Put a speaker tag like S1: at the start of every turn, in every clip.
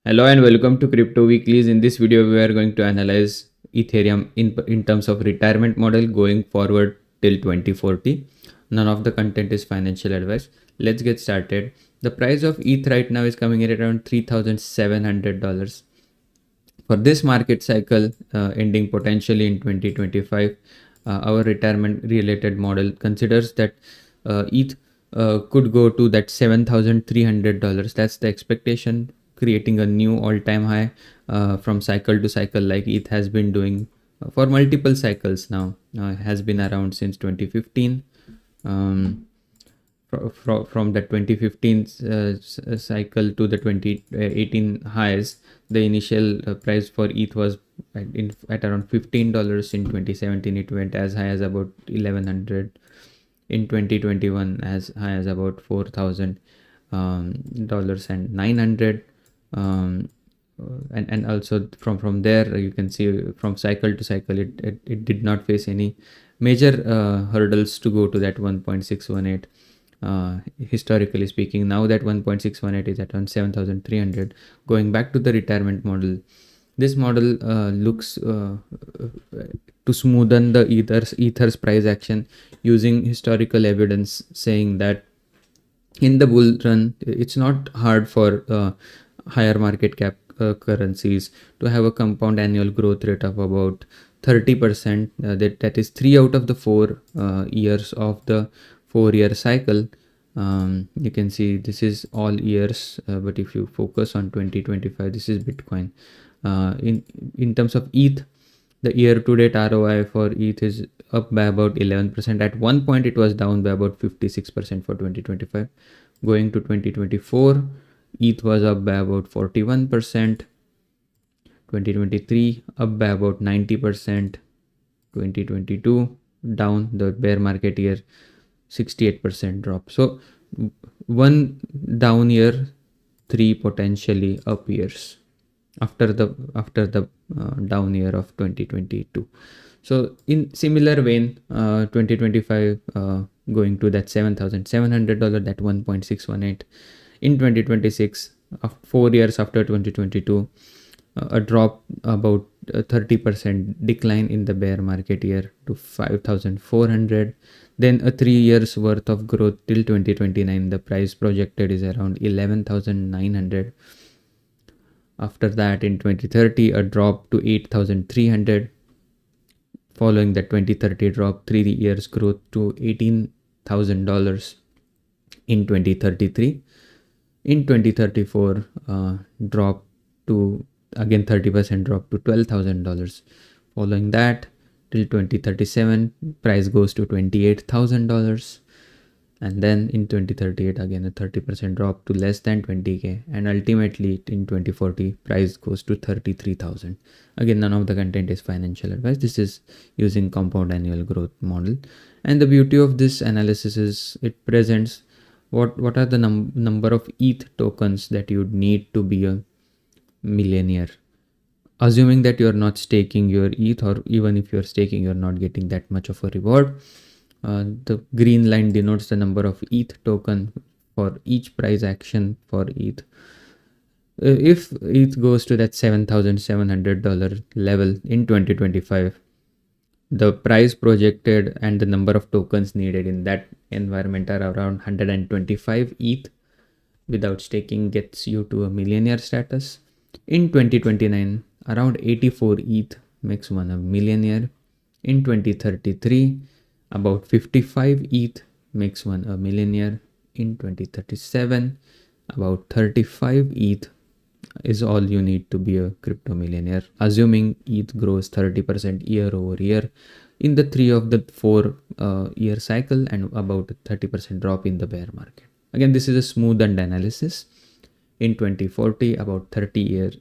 S1: Hello and welcome to Crypto Weeklies. In this video, we are going to analyze Ethereum in terms of retirement model going forward till 2040. None of the content is financial advice. Let's get started. The price of ETH right now is coming in at around $3,700. For this market cycle ending potentially in 2025, our retirement related model considers that ETH could go to that $7,300. That's the expectation, creating a new all-time high from cycle to cycle, like ETH has been doing for multiple cycles now. Has been around since 2015. From the 2015 cycle to the 2018 highs, the initial price for ETH was at around $15. In 2017 it went as high as about 1100. In 2021 as high as about $4,000 and 900. And also from there you can see from cycle to cycle it did not face any major hurdles to go to that 1.618. Historically speaking, now that 1.618 is at around 7,300. Going back to the retirement model, this model looks to smoothen the ether's price action using historical evidence, saying that in the bull run it's not hard for higher market cap currencies to have a compound annual growth rate of about 30%. That is 3 out of the 4 years of the 4-year cycle. You can see this is all years, but if you focus on 2025, this is Bitcoin. In terms of ETH, the year to date ROI for ETH is up by about 11%. At one point it was down by about 56% for 2025. Going to 2024, ETH was up by about 41%. 2023 up by about 90%. 2022 down, the bear market year, 68% drop. So one down year, 3 potentially up years after the down year of 2022. So in similar vein, 2025 going to that $7,700, that 1.618. In 2026, 4 years after 2022, a drop about 30% decline in the bear market year to 5,400. Then a 3 years worth of growth till 2029. The price projected is around 11,900. After that, in 2030, a drop to 8,300. Following the 2030 drop, 3 years growth to $18,000 in 2033. In 2034, drop to again 30% drop to $12,000. Following that, till 2037, price goes to $28,000. And then in 2038, again a 30% drop to less than 20k, and ultimately in 2040 price goes to 33,000. Again, none of the content is financial advice. This is using compound annual growth model, and the beauty of this analysis is it presents what are the number of ETH tokens that you'd need to be a millionaire, assuming that you're not staking your ETH, or even if you're staking, you're not getting that much of a reward. The green line denotes the number of ETH token for each price action for ETH. If ETH goes to that $7,700 level in 2025, the price projected and the number of tokens needed in that environment are around 125 ETH. Without staking gets you to a millionaire status. In 2029, around 84 ETH makes one a millionaire. In 2033, about 55 ETH makes one a millionaire. In 2037, about 35 ETH is all you need to be a crypto millionaire, assuming ETH grows 30% year over year in the 3 of the 4 year cycle, and about a 30% drop in the bear market. Again, this is a smoothened analysis. In 2040, about 30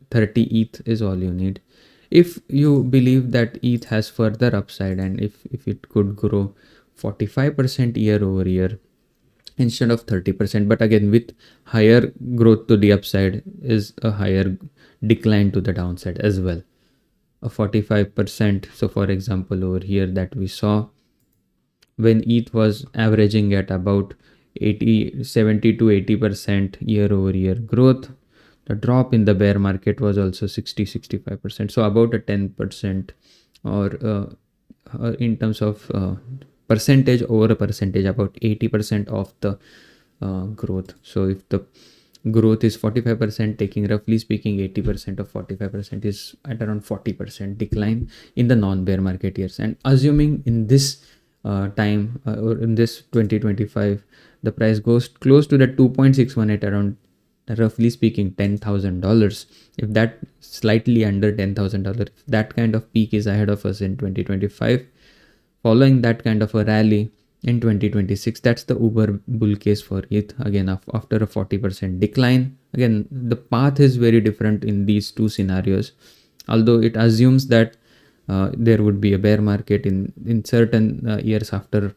S1: ETH is all you need. If you believe that ETH has further upside, and if it could grow 45% year over year instead of 30%, but again with higher growth to the upside is a higher decline to the downside as well. A 45%. So for example, over here that we saw when ETH was averaging at about 70 to 80% year over year growth, the drop in the bear market was also 65%. So about a 10%, or in terms of percentage over a percentage, about 80% of the growth. So if the growth is 45%, taking roughly speaking 80% of 45% is at around 40% decline in the non-bear market years. And assuming in this time or in this 2025, the price goes close to the 2.61 at around, roughly speaking, $10,000. If that slightly under $10,000, if that kind of peak is ahead of us in 2025, following that kind of a rally in 2026, that's the uber bull case for ETH. Again, after a 40% decline, again, the path is very different in these two scenarios, although it assumes that there would be a bear market in certain years after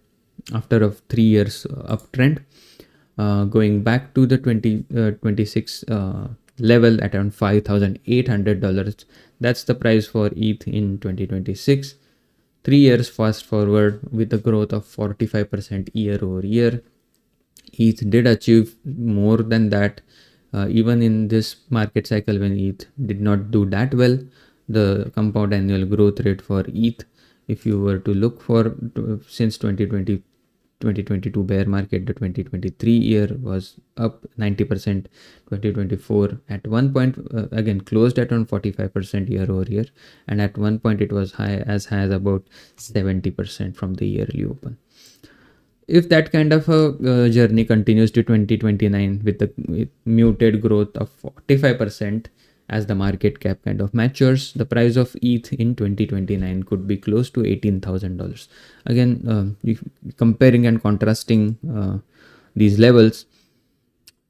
S1: a 3 years uptrend. Going back to the 2026 level at around $5,800. That's the price for ETH in 2026. 3 years fast forward, with a growth of 45% year over year, ETH did achieve more than that. Even in this market cycle when ETH did not do that well, the compound annual growth rate for ETH, if you were to look for since 2022 bear market, the 2023 year was up 90%. 2024 at one point again closed at around 45% year over year, and at one point it was high as about 70% from the yearly open. If that kind of a journey continues to 2029 with muted growth of 45%, as the market cap kind of matures, the price of ETH in 2029 could be close to $18,000. Again, comparing and contrasting these levels,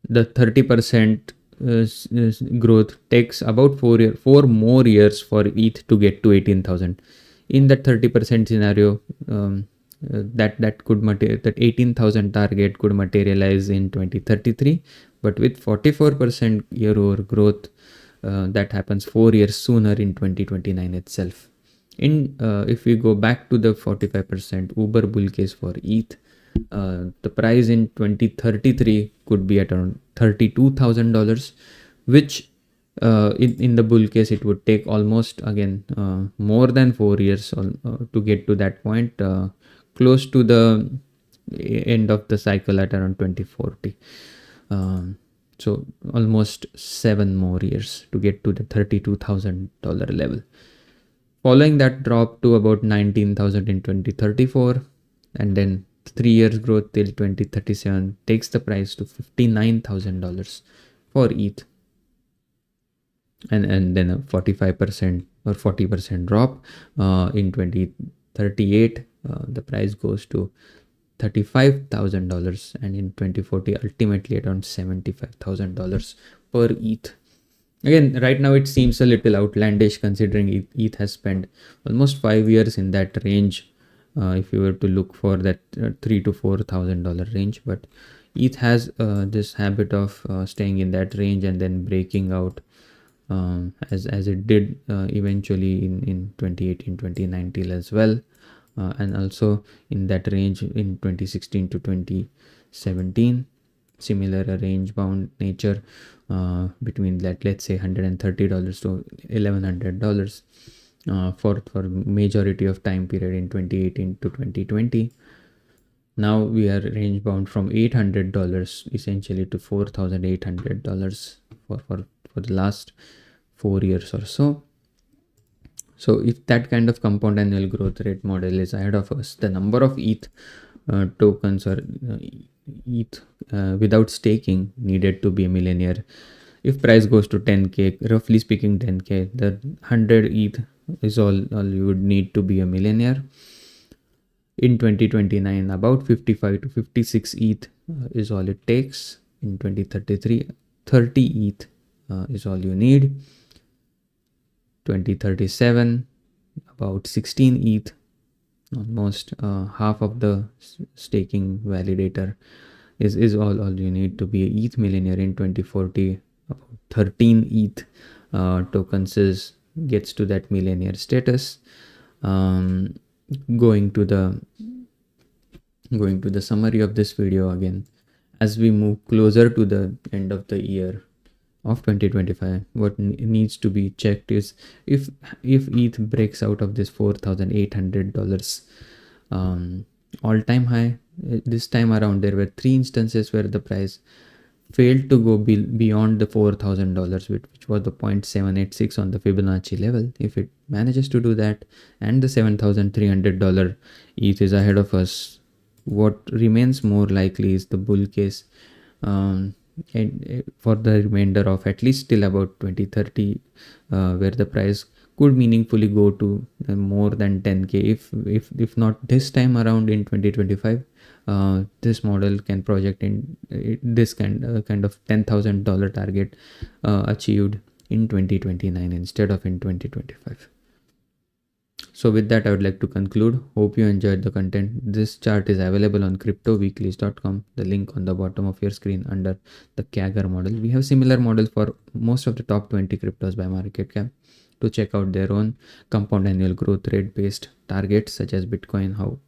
S1: the 30% growth takes about 4 more years for ETH to get to 18,000. In that 30% scenario, that could that 18,000 target could materialize in 2033, but with 44% year over growth, that happens 4 years sooner in 2029 itself. If we go back to the 45% uber bull case for ETH, the price in 2033 could be at around $32,000, which in the bull case it would take almost again more than 4 years to get to that point, close to the end of the cycle at around 2040. So almost 7 more years to get to the $32,000 level. Following that drop to about 19,000 in 2034, and then 3 years growth till 2037 takes the price to $59,000 for ETH. And then a 45% or 40% drop in 2038, the price goes to $35,000, and in 2040 ultimately around $75,000 per ETH. Again, right now it seems a little outlandish considering ETH has spent almost 5 years in that range, if you were to look for that $3,000 to $4,000 range. But ETH has this habit of staying in that range and then breaking out, as it did eventually in 2018, 2019 as well. And also in that range in 2016 to 2017, similar range bound nature between that, let's say $130 to $1,100 for majority of time period in 2018 to 2020. Now we are range bound from $800 essentially to $4,800 for the last 4 years or so. So if that kind of compound annual growth rate model is ahead of us, the number of ETH tokens or ETH without staking needed to be a millionaire. If price goes to 10k, roughly speaking 10k, the 100 ETH is all you would need to be a millionaire. In 2029, about 55 to 56 ETH is all it takes. In 2033, 30 ETH is all you need. 2037, about 16 ETH, almost half of the staking validator is all you need to be a ETH millionaire. In 2040, about 13 ETH tokens gets to that millionaire status. Going to the summary of this video again, as we move closer to the end of the year, of 2025. What needs to be checked is if ETH breaks out of this $4,800 all-time high. This time around there were 3 instances where the price failed to go beyond the $4,000, which was the 0.786 on the Fibonacci level. If it manages to do that and the $7,300 ETH is ahead of us, what remains more likely is the bull case, and for the remainder of at least till about 2030, where the price could meaningfully go to more than 10k. If not this time around in 2025, this model can project in this kind of $10,000 target achieved in 2029 instead of in 2025. So with that, I would like to conclude. Hope you enjoyed the content. This chart is available on cryptoweeklies.com. The link on the bottom of your screen under the Kagger model. We have similar models for most of the top 20 cryptos by market cap. To check out their own compound annual growth rate based targets, such as Bitcoin, how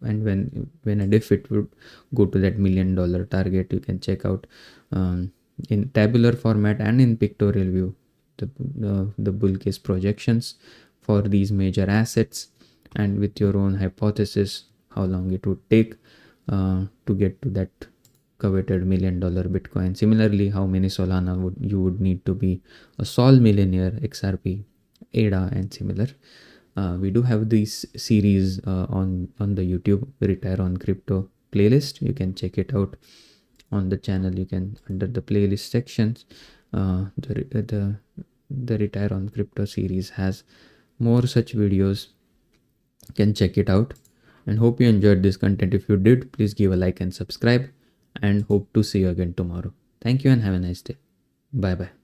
S1: and when and if it would go to that $1 million target, you can check out in tabular format and in pictorial view the bull case projections for these major assets, and with your own hypothesis how long it would take to get to that coveted $1 million Bitcoin. Similarly, how many Solana you would need to be a Sol Millionaire, XRP, ADA, and similar. We do have this series on the YouTube Retire on Crypto playlist. You can check it out on the channel. You can, under the playlist sections, the Retire on Crypto series has more such videos. You can check it out, and hope you enjoyed this content. If you did, please give a like and subscribe, and hope to see you again tomorrow. Thank you and have a nice day. Bye bye.